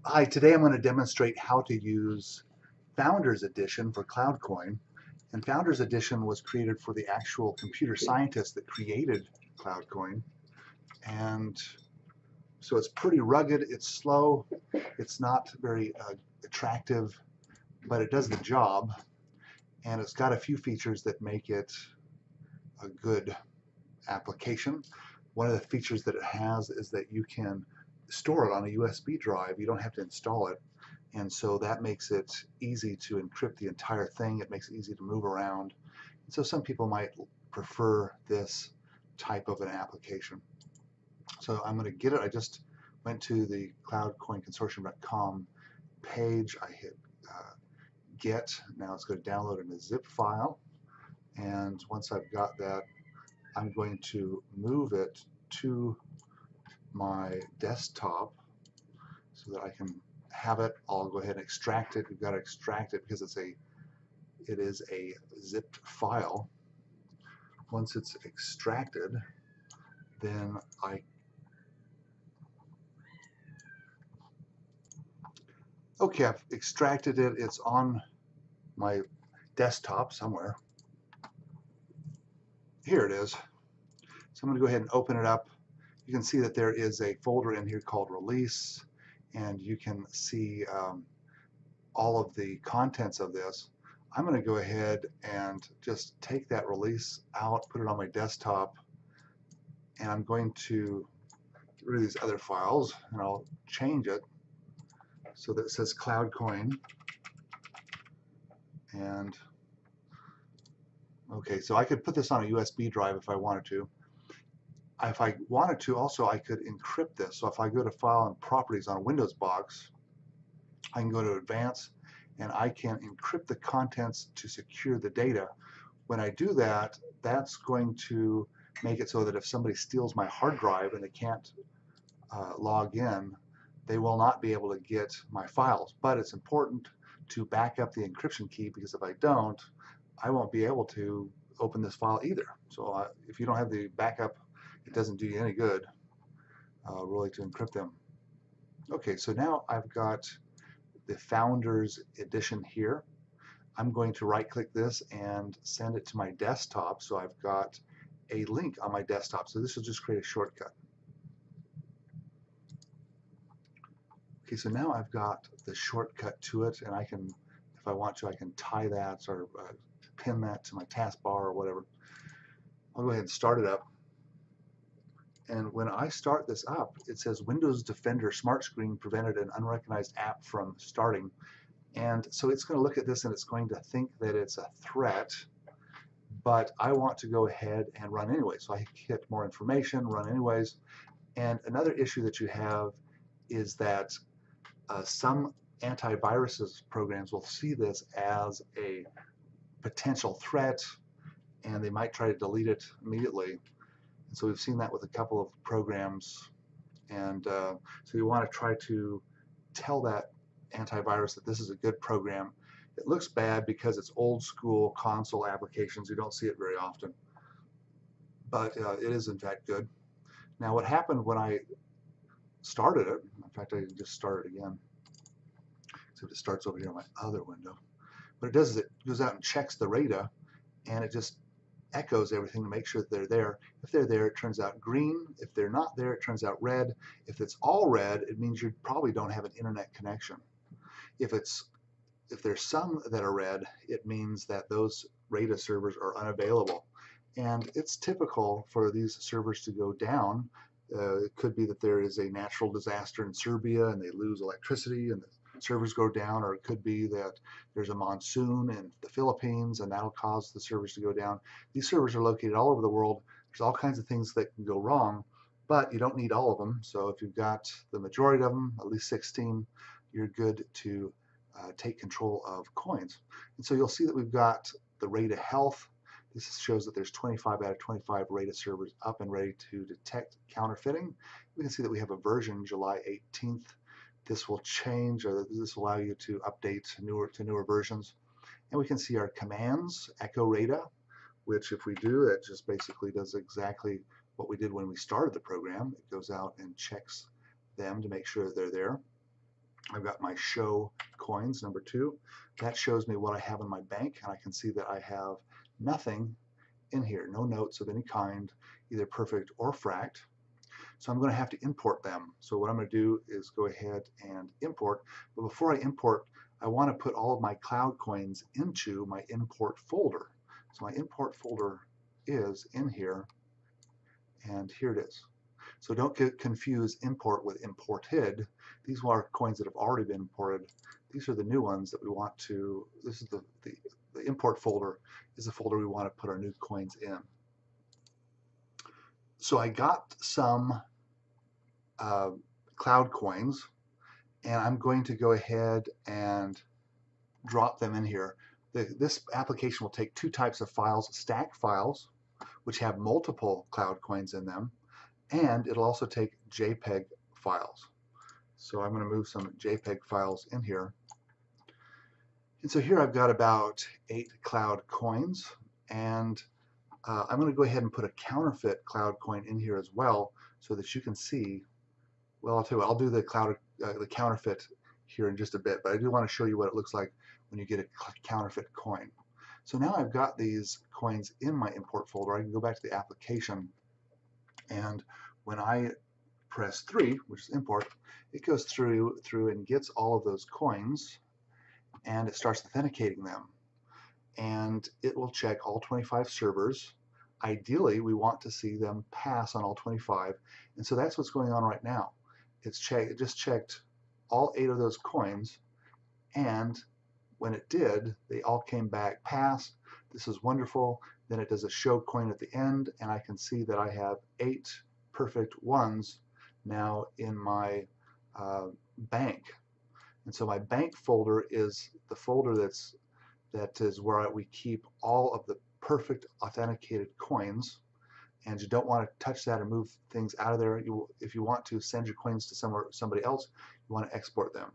Hi, today I'm going to demonstrate how to use Founders Edition for CloudCoin. And Founders Edition was created for the actual computer scientists that created CloudCoin. And so it's pretty rugged, it's slow, it's not very attractive, but it does the job. And it's got a few features that make it a good application. One of the features that it has is that you can store it on a USB drive. You don't have to install it. And so that makes it easy to encrypt the entire thing. It makes it easy to move around. And so some people might prefer this type of an application. So I'm going to get it. I just went to the cloudcoinconsortium.com page. I hit get. Now it's going to download in a zip file. And once I've got that, I'm going to move it to my desktop so that I can have it. I'll go ahead and extract it. We've got to extract it because it is a zipped file. Once it's extracted, then okay, I've extracted it. It's on my desktop somewhere. Here it is. So I'm going to go ahead and open it up. You can see that there is a folder in here called Release, and you can see all of the contents of this. I'm going to go ahead and just take that release out, put it on my desktop, and I'm going to get rid of these other files, and I'll change it so that it says CloudCoin. And okay, so I could put this on a USB drive if I wanted to. If I wanted to, also I could encrypt this. So if I go to File and Properties on a Windows box, I can go to Advanced, and I can encrypt the contents to secure the data. When I do that, that's going to make it so that if somebody steals my hard drive and they can't log in, they will not be able to get my files. But it's important to back up the encryption key, because if I don't, I won't be able to open this file either. So if you don't have the backup, it doesn't do you any good really to encrypt them. Okay, so now I've got the Founders Edition here. I'm going to right-click this and send it to my desktop. So I've got a link on my desktop. So this will just create a shortcut. Okay, so now I've got the shortcut to it, and I can, if I want to, I can tie that or pin that to my taskbar or whatever. I'll go ahead and start it up. And when I start this up, it says Windows Defender Smart Screen prevented an unrecognized app from starting. And so it's going to look at this and it's going to think that it's a threat, but I want to go ahead and run anyway. So I hit more information, run anyways. And another issue that you have is that some antiviruses programs will see this as a potential threat, and they might try to delete it immediately. And so we've seen that with a couple of programs. And so you want to try to tell that antivirus that this is a good program. It looks bad because it's old school console applications. You don't see it very often, but it is in fact good. Now what happened when I started it, in fact I can just start it again, so it starts over here on my other window. What it does is it goes out and checks the RAIDA, and it just echoes everything to make sure that they're there. If they're there, it turns out green. If they're not there, it turns out red. If it's all red, it means you probably don't have an internet connection. If there's some that are red, it means that those RAIDA servers are unavailable. And it's typical for these servers to go down. It could be that there is a natural disaster in Serbia and they lose electricity and the servers go down, or it could be that there's a monsoon in the Philippines and that'll cause the servers to go down. These servers are located all over the world. There's all kinds of things that can go wrong, but you don't need all of them. So if you've got the majority of them, at least 16, you're good to take control of coins. And so you'll see that we've got the RAIDA health. This shows that there's 25 out of 25 RAIDA servers up and ready to detect counterfeiting. We can see that we have a version July 18th. This will change, or this will allow you to update to newer versions. And we can see our commands, echo RAIDA, which if we do, it just basically does exactly what we did when we started the program. It goes out and checks them to make sure that they're there. I've got my show coins, number 2. That shows me what I have in my bank, and I can see that I have nothing in here, no notes of any kind, either perfect or fract. So I'm going to have to import them. So what I'm going to do is go ahead and import. But before I import, I want to put all of my CloudCoins into my import folder. So my import folder is in here, and here it is. So don't get confused import with imported. These are coins that have already been imported. These are the new ones that we want to, this is the import folder is the folder we want to put our new coins in. So I got some CloudCoins, and I'm going to go ahead and drop them in here. This application will take 2 types of files, stack files, which have multiple CloudCoins in them, and it'll also take JPEG files. So I'm going to move some JPEG files in here. And so here I've got about 8 CloudCoins, and I'm going to go ahead and put a counterfeit CloudCoin in here as well, so that you can see. Well, I'll tell you what, I'll do the counterfeit here in just a bit, but I do want to show you what it looks like when you get a counterfeit coin. So now I've got these coins in my import folder. I can go back to the application, and when I press 3, which is import, it goes through and gets all of those coins, and it starts authenticating them. And it will check all 25 servers. Ideally, we want to see them pass on all 25, and so that's what's going on right now. It just checked all 8 of those coins, and when it did, they all came back pass. This is wonderful. Then it does a show coin at the end, and I can see that I have 8 perfect ones now in my bank. And so my bank folder is the folder that is where we keep all of the perfect authenticated coins, and you don't want to touch that or move things out of there. If you want to send your coins to somebody else, you want to export them.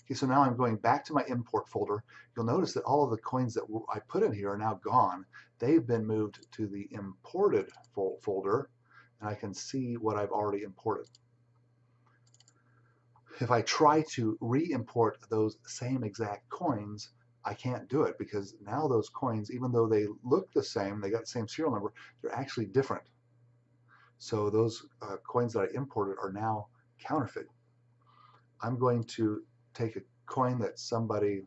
Okay, so now I'm going back to my import folder. You'll notice that all of the coins that I put in here are now gone. They've been moved to the imported folder, and I can see what I've already imported. If I try to re-import those same exact coins, I can't do it, because now those coins, even though they look the same, they got the same serial number, they're actually different. So those coins that I imported are now counterfeit. I'm going to take a coin that somebody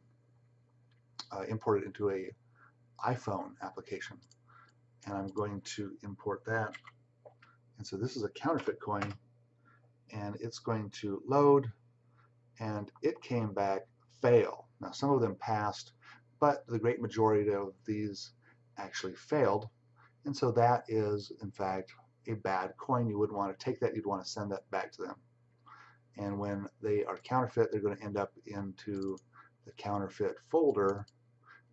imported into a iPhone application, and I'm going to import that. And so this is a counterfeit coin, and it's going to load, and it came back fail. Now some of them passed, but the great majority of these actually failed, and so that is in fact a bad coin. You wouldn't want to take that, you'd want to send that back to them. And when they are counterfeit, they're going to end up into the counterfeit folder,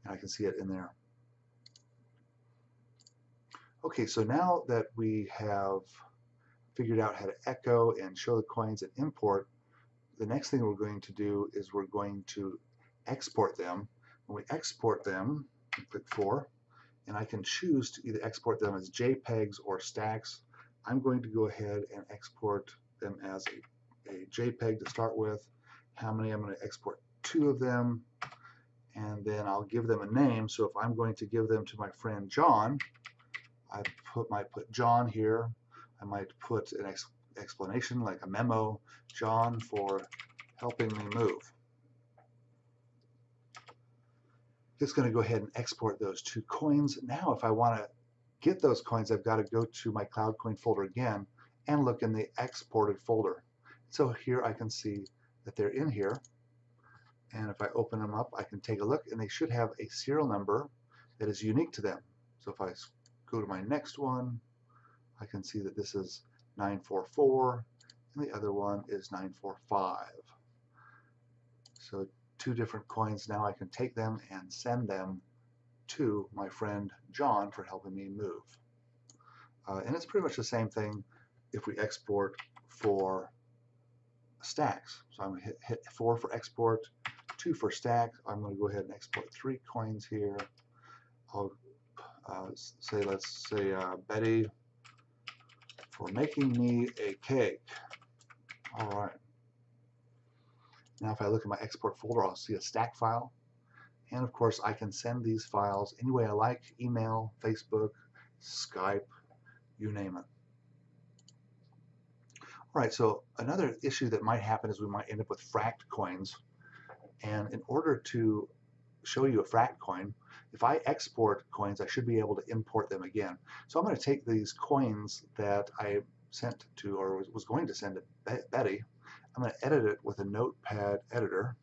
and I can see it in there. Okay, so now that we have figured out how to echo and show the coins and import, the next thing we're going to do is we're going to export them. When we export them, click 4, and I can choose to either export them as JPEGs or stacks. I'm going to go ahead and export them as a JPEG to start with. How many? I'm going to export 2 of them, and then I'll give them a name. So if I'm going to give them to my friend John, I might put John here. I might put an explanation like a memo, John for helping me move. It's going to go ahead and export those 2 coins. Now if I want to get those coins, I've got to go to my CloudCoin folder again and look in the exported folder. So here I can see that they're in here, and if I open them up, I can take a look, and they should have a serial number that is unique to them. So if I go to my next one, I can see that this is 944, and the other one is 945. So 2 different coins. Now I can take them and send them to my friend John for helping me move. And it's pretty much the same thing if we export for stacks. So I'm going to hit 4 for export, 2 for stack. I'm going to go ahead and export 3 coins here. I'll say, let's say Betty for making me a cake. All right. Now if I look at my export folder, I'll see a stack file. And of course, I can send these files any way I like: email, Facebook, Skype, you name it. All right, so another issue that might happen is we might end up with fracked coins. And in order to show you a fracked coin, if I export coins, I should be able to import them again. So I'm going to take these coins that I sent to, or was going to send to Betty. I'm going to edit it with a notepad editor.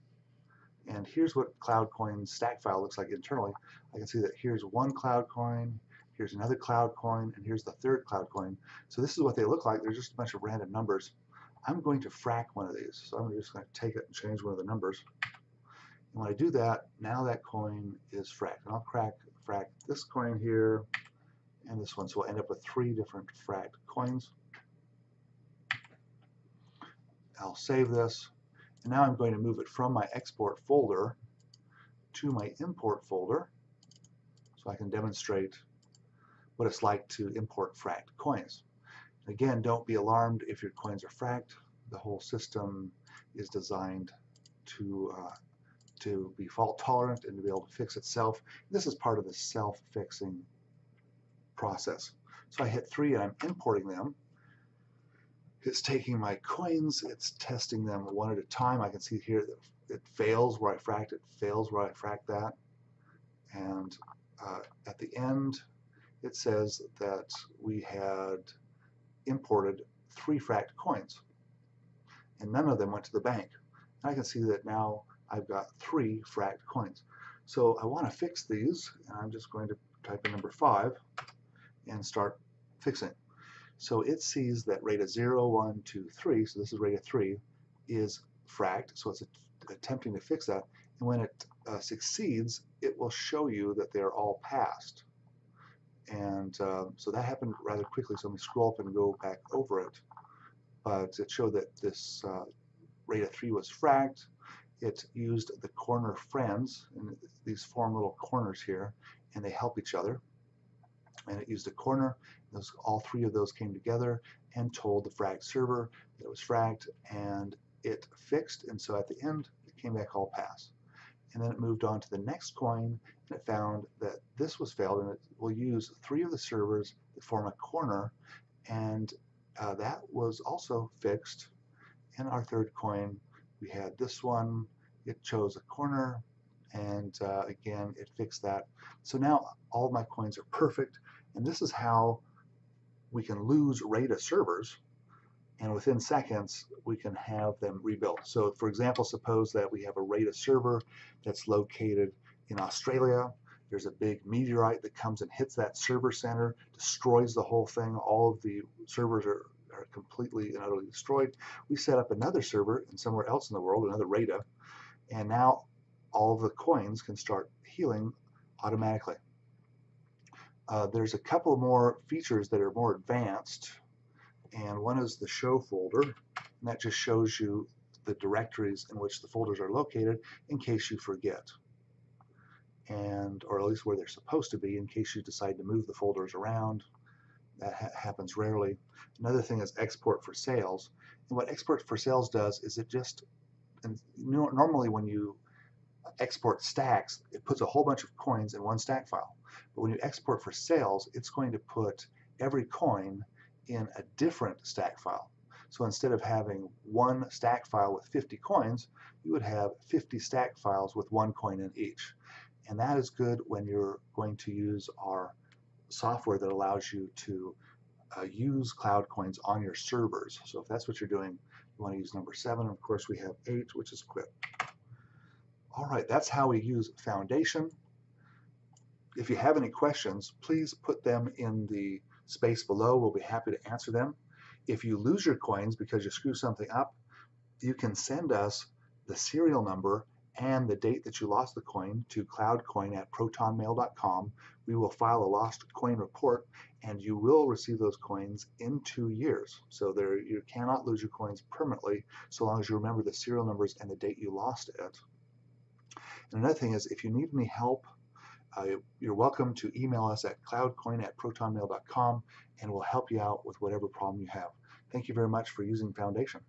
And here's what CloudCoin's stack file looks like internally. I can see that here's one CloudCoin, here's another CloudCoin, and here's the third CloudCoin. So this is what they look like. They're just a bunch of random numbers. I'm going to frack one of these. So I'm just going to take it and change one of the numbers. And when I do that, now that coin is fracked. And I'll frack this coin here and this one. So we'll end up with 3 different fracked coins. I'll save this. And now I'm going to move it from my export folder to my import folder so I can demonstrate what it's like to import fracked coins. And again, don't be alarmed if your coins are fracked. The whole system is designed to be fault tolerant and to be able to fix itself. This is part of the self-fixing process. So I hit 3 and I'm importing them. It's taking my coins, it's testing them one at a time. I can see here that it fails where I fracked it, fails where I fracked that. And at the end, it says that we had imported 3 fracked coins. And none of them went to the bank. And I can see that now I've got 3 fracked coins. So I want to fix these, and I'm just going to type in number 5 and start fixing. So it sees that RAIDA 0, 1, 2, 3, so this is RAIDA 3, is fracked, so it's attempting to fix that. And when it succeeds, it will show you that they're all passed. And so that happened rather quickly, so let me scroll up and go back over it. But it showed that this RAIDA 3 was fracked. It used the corner friends, and these form little corners here, and they help each other. And it used a corner. All 3 of those came together and told the fracked server that it was fracked, and it fixed. And so at the end, it came back all pass. And then it moved on to the next coin, and it found that this was failed, and it will use 3 of the servers that form a corner, and that was also fixed. And our third coin, we had this one, it chose a corner, and again, it fixed that. So now all of my coins are perfect, and this is how we can lose RAIDA servers, and within seconds, we can have them rebuilt. So for example, suppose that we have a RAIDA server that's located in Australia. There's a big meteorite that comes and hits that server center, destroys the whole thing. All of the servers are completely and utterly destroyed. We set up another server in somewhere else in the world, another RAIDA, and now all of the coins can start healing automatically. There's a couple more features that are more advanced, and one is the show folder, and that just shows you the directories in which the folders are located in case you forget, and or at least where they're supposed to be in case you decide to move the folders around. That happens rarely. Another thing is export for sales, and what export for sales does is it just, and normally when you export stacks, it puts a whole bunch of coins in one stack file. But when you export for sales, it's going to put every coin in a different stack file. So instead of having one stack file with 50 coins, you would have 50 stack files with 1 coin in each. And that is good when you're going to use our software that allows you to use CloudCoins on your servers. So if that's what you're doing, you want to use number 7. Of course, we have 8, which is quit. All right, that's how we use Foundation. If you have any questions, please put them in the space below. We'll be happy to answer them. If you lose your coins because you screw something up, you can send us the serial number and the date that you lost the coin to cloudcoin@protonmail.com. We will file a lost coin report, and you will receive those coins in 2 years. So you cannot lose your coins permanently so long as you remember the serial numbers and the date you lost it. And another thing is, if you need any help, you're welcome to email us at cloudcoin@protonmail.com, and we'll help you out with whatever problem you have. Thank you very much for using Foundation.